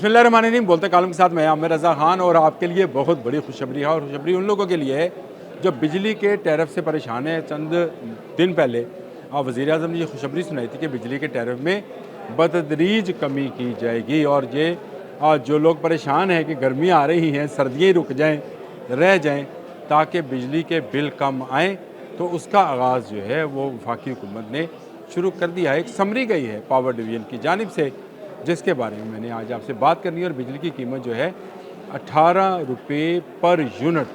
बिस्मिल्लाहिर्रहमानिर्रहीम। बोलते कालम के साथ मैं आमिर रज़ा खान और आपके लिए बहुत बड़ी खुशखबरी है, और खुशखबरी उन लोगों के लिए है जो बिजली के टैरिफ से परेशान है। चंद दिन पहले वज़ीर आज़म ने ये खुशखबरी सुनाई थी कि बिजली के टैरिफ में बतदरीज कमी की जाएगी, और ये जो लोग परेशान हैं कि गर्मी आ रही हैं, सर्दियाँ रुक जाएँ, रह जाएँ ताकि बिजली के बिल कम आएँ, तो उसका आगाज़ जो है वो वफाकी हुकूमत ने शुरू कर दिया है। एक समरी गई है पावर डिवीज़न की जानिब से, जिसके बारे में मैंने आज आपसे बात करनी है। और बिजली की कीमत जो है 18 रुपये पर यूनिट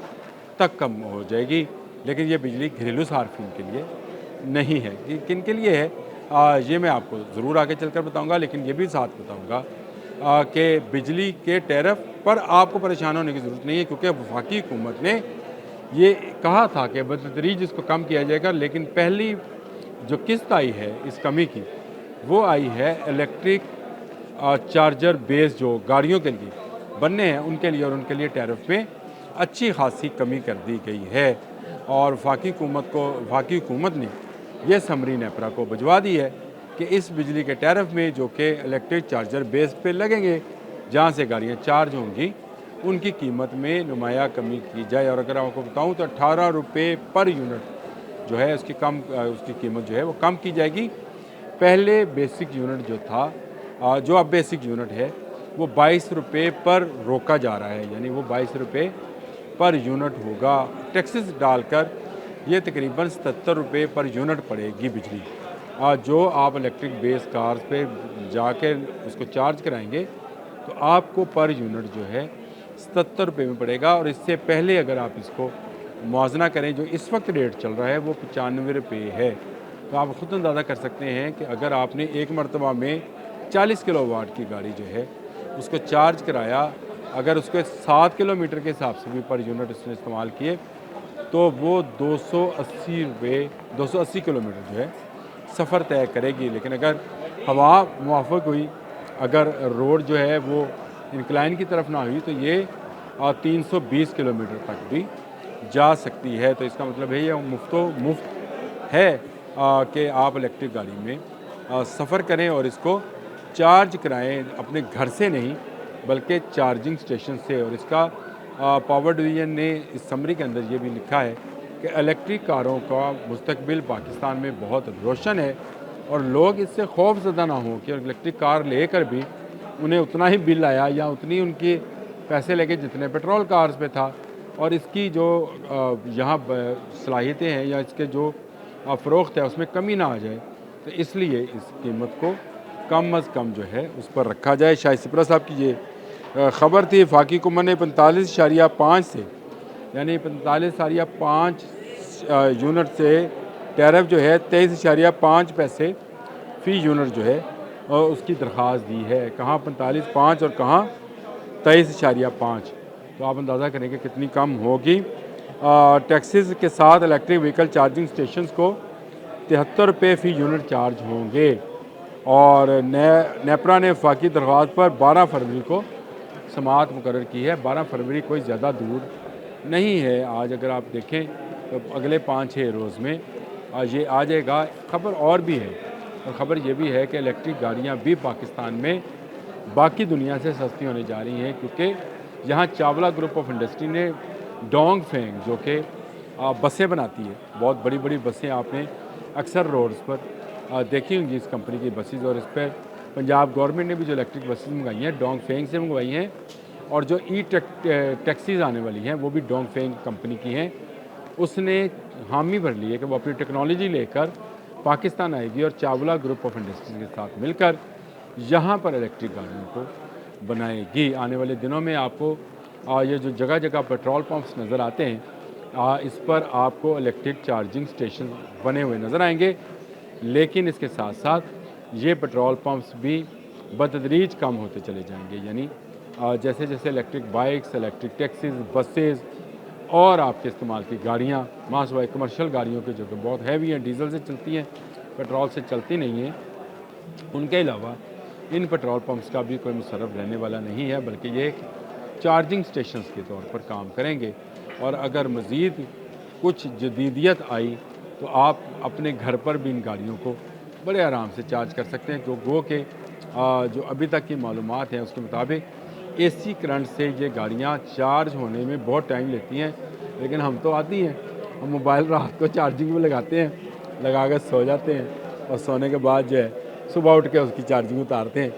तक कम हो जाएगी, लेकिन ये बिजली घरेलू सार्फिन के लिए नहीं है। कि किन के लिए है ये मैं आपको ज़रूर आगे चलकर बताऊंगा, लेकिन ये भी साथ बताऊंगा कि बिजली के टैरिफ पर आपको परेशान होने की ज़रूरत नहीं है, क्योंकि वफाकी हुकूमत ने ये कहा था कि बतदरीज इसको कम किया जाएगा। लेकिन पहली जो किस्त आई है इस कमी की, वो आई है इलेक्ट्रिक चार्जर बेस जो गाड़ियों के लिए बनने हैं उनके लिए, और उनके लिए टैरिफ में अच्छी खासी कमी कर दी गई है। और वफाकी हुकूमत ने यह समरी नेपरा को भिजवा दी है कि इस बिजली के टैरिफ में जो कि इलेक्ट्रिक चार्जर बेस पे लगेंगे, जहाँ से गाड़ियाँ चार्ज होंगी, उनकी कीमत में नुमाया कमी की जाए। और अगर आपको बताऊँ तो 18 रुपये पर यूनिट जो है उसकी कीमत जो है वो कम की जाएगी। पहले बेसिक यूनिट जो था, जो अब बेसिक यूनिट है, वो 22 रुपये पर रोका जा रहा है, यानी वो 22 रुपये पर यूनिट होगा। टैक्सेस डालकर ये तकरीबन 77 रुपये पर यूनिट पड़ेगी बिजली। जो आप इलेक्ट्रिक बेस कार्स पे जाके उसको चार्ज कराएंगे तो आपको पर यूनिट जो है 77 रुपये में पड़ेगा। और इससे पहले अगर आप इसको मुआवजना करें, जो इस वक्त रेट चल रहा है वो 95 रुपये है। तो आप ख़ुद अंदाज़ा कर सकते हैं कि अगर आपने एक मरतबा में 40 किलोवाट की गाड़ी जो है उसको चार्ज कराया, अगर उसको 7 किलोमीटर के हिसाब से भी पर यूनिट उसने इस्तेमाल किए, तो वो 280 किलोमीटर जो है सफ़र तय करेगी। लेकिन अगर हवा मुआफ़िक हुई, अगर रोड जो है वो इंक्लाइन की तरफ ना हुई, तो ये 320 किलोमीटर तक भी जा सकती है। तो इसका मतलब है ये मुफ्त है कि आप इलेक्ट्रिक गाड़ी में सफ़र करें और इसको चार्ज कराएं, अपने घर से नहीं बल्कि चार्जिंग स्टेशन से। और इसका पावर डिवीज़न ने इस समरी के अंदर ये भी लिखा है कि इलेक्ट्रिक कारों का मुस्तकबिल पाकिस्तान में बहुत रोशन है, और लोग इससे खौफज़दा ना हों कि इलेक्ट्रिक कार लेकर भी उन्हें उतना ही बिल आया या उतनी उनके पैसे लगे जितने पेट्रोल कार्स पे था, और इसकी जो यहाँ सलाहियतें हैं या इसके जो फ़रोख्त है उसमें कमी ना आ जाए। तो इसलिए इस कीमत को कम अज़ कम जो है उस पर रखा जाए। शाहिद सिपरा साहब की ये ख़बर थी। वफाकी हुकूमत ने 45.5 से, यानी 45.5 यूनिट से टैरिफ जो है 23.5 पैसे फ़ी यूनिट जो है उसकी दरख्वास्त दी है। कहाँ 45.5 और कहाँ 23.5। तो आप अंदाज़ा करें कि कितनी कम होगी। टैक्सेस के साथ इलेक्ट्रिक व्हीकल चार्जिंग स्टेशंस को 73 रुपये फ़ी यूनिट चार्ज होंगे। और नेपरा ने वफाकी दरख्वास्त पर 12 फरवरी को समाअत मुकर्रर की है। 12 फरवरी कोई ज़्यादा दूर नहीं है। आज अगर आप देखें तो अगले 5-6 रोज़ में ये आ जाएगा। ख़बर और भी है, और ख़बर ये भी है कि इलेक्ट्रिक गाड़ियाँ भी पाकिस्तान में बाकी दुनिया से सस्ती होने जा रही हैं, क्योंकि यहाँ चावला ग्रुप ऑफ इंडस्ट्री ने डोंग फेंग जो कि बसें बनाती है, बहुत बड़ी बड़ी बसें आपने अक्सर रोड्स पर देखी होंगी इस कंपनी की बसेस। और इस पर पंजाब गवर्नमेंट ने भी जो इलेक्ट्रिक बसेस मंगाई हैं डोंग फेंग से मंगवाई हैं, और जो टैक्सीज़ आने वाली हैं वो भी डोंग फेंग कंपनी की हैं। उसने हामी भर ली है कि वो अपनी टेक्नोलॉजी लेकर पाकिस्तान आएगी और चावला ग्रुप ऑफ इंडस्ट्रीज़ के साथ मिलकर यहाँ पर इलेक्ट्रिक गाड़ियों को बनाएगी। आने वाले दिनों में आपको ये जो जगह जगह पेट्रोल पंप्स नज़र आते हैं, इस पर आपको इलेक्ट्रिक चार्जिंग स्टेशन बने हुए नज़र आएंगे। लेकिन इसके साथ साथ ये पेट्रोल पंप्स भी बतदरीज कम होते चले जाएंगे, यानी जैसे जैसे electric bikes, electric taxis, buses और आपके इस्तेमाल की गाड़ियाँ, मास वाई कमर्शियल गाड़ियों के जो कि बहुत हैवी हैं, डीजल से चलती हैं, पेट्रोल से चलती नहीं हैं, उनके अलावा इन पेट्रोल पंप्स का भी कोई मुसर्रफ रहने वाला नहीं है, बल्कि ये चार्जिंग स्टेशंस के तौर पर काम करेंगे। और अगर मज़ीद कुछ जदीदियत आई तो आप अपने घर पर भी इन गाड़ियों को बड़े आराम से चार्ज कर सकते हैं, जो गो के जो अभी तक की मालूमात हैं उसके मुताबिक एसी करंट से ये गाड़ियाँ चार्ज होने में बहुत टाइम लेती हैं, लेकिन हम तो आती हैं, हम मोबाइल रात को चार्जिंग में लगाते हैं, लगा कर सो जाते हैं और सोने के बाद जो है सुबह उठ के उसकी चार्जिंग उतारते हैं।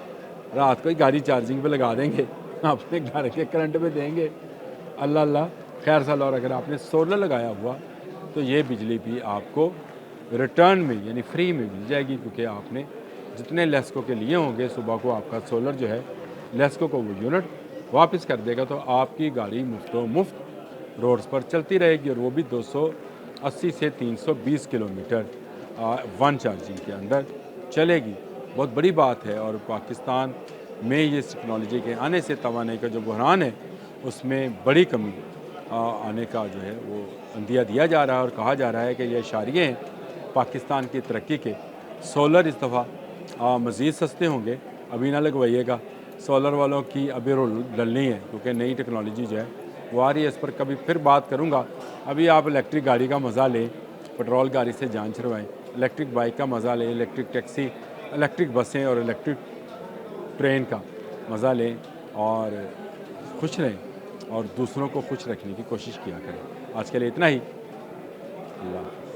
रात को ही गाड़ी चार्जिंग पे लगा देंगे, अपने घर के करंट में देंगे, अल्लाह अल्लाह खैर साल। और अगर आपने सोलर लगाया हुआ तो ये बिजली भी आपको रिटर्न में यानी फ्री में मिल जाएगी, क्योंकि आपने जितने लेस्को के लिए होंगे सुबह को आपका सोलर जो है लेस्को को वो यूनिट वापस कर देगा, तो आपकी गाड़ी मुफ्त रोड्स पर चलती रहेगी और वो भी 280 से 320 किलोमीटर वन चार्जिंग के अंदर चलेगी। बहुत बड़ी बात है और पाकिस्तान में ये इस टेक्नोलॉजी के आने से तवानाई का जो बहरान है उसमें बड़ी कमी आने का जो है वो अंदिया दिया जा रहा है और कहा जा रहा है कि ये इशारे हैं पाकिस्तान की तरक्की के। सोलर इस दफ़ा मज़ीद सस्ते होंगे, अभी ना लगवाइएगा, सोलर वालों की अभी डलनी है क्योंकि नई टेक्नोलॉजी जो है वो आ रही है। इस पर कभी फिर बात करूँगा। अभी आप इलेक्ट्रिक गाड़ी का मज़ा लें, पेट्रोल गाड़ी से जान छुड़वाएँ, इलेक्ट्रिक बाइक का मज़ा लें, इलेक्ट्रिक टैक्सी, इलेक्ट्रिक बसें और इलेक्ट्रिक ट्रेन का मज़ा लें और खुश रहें और दूसरों को खुश रखने की कोशिश किया करें। आज के लिए इतना ही। अल्लाह।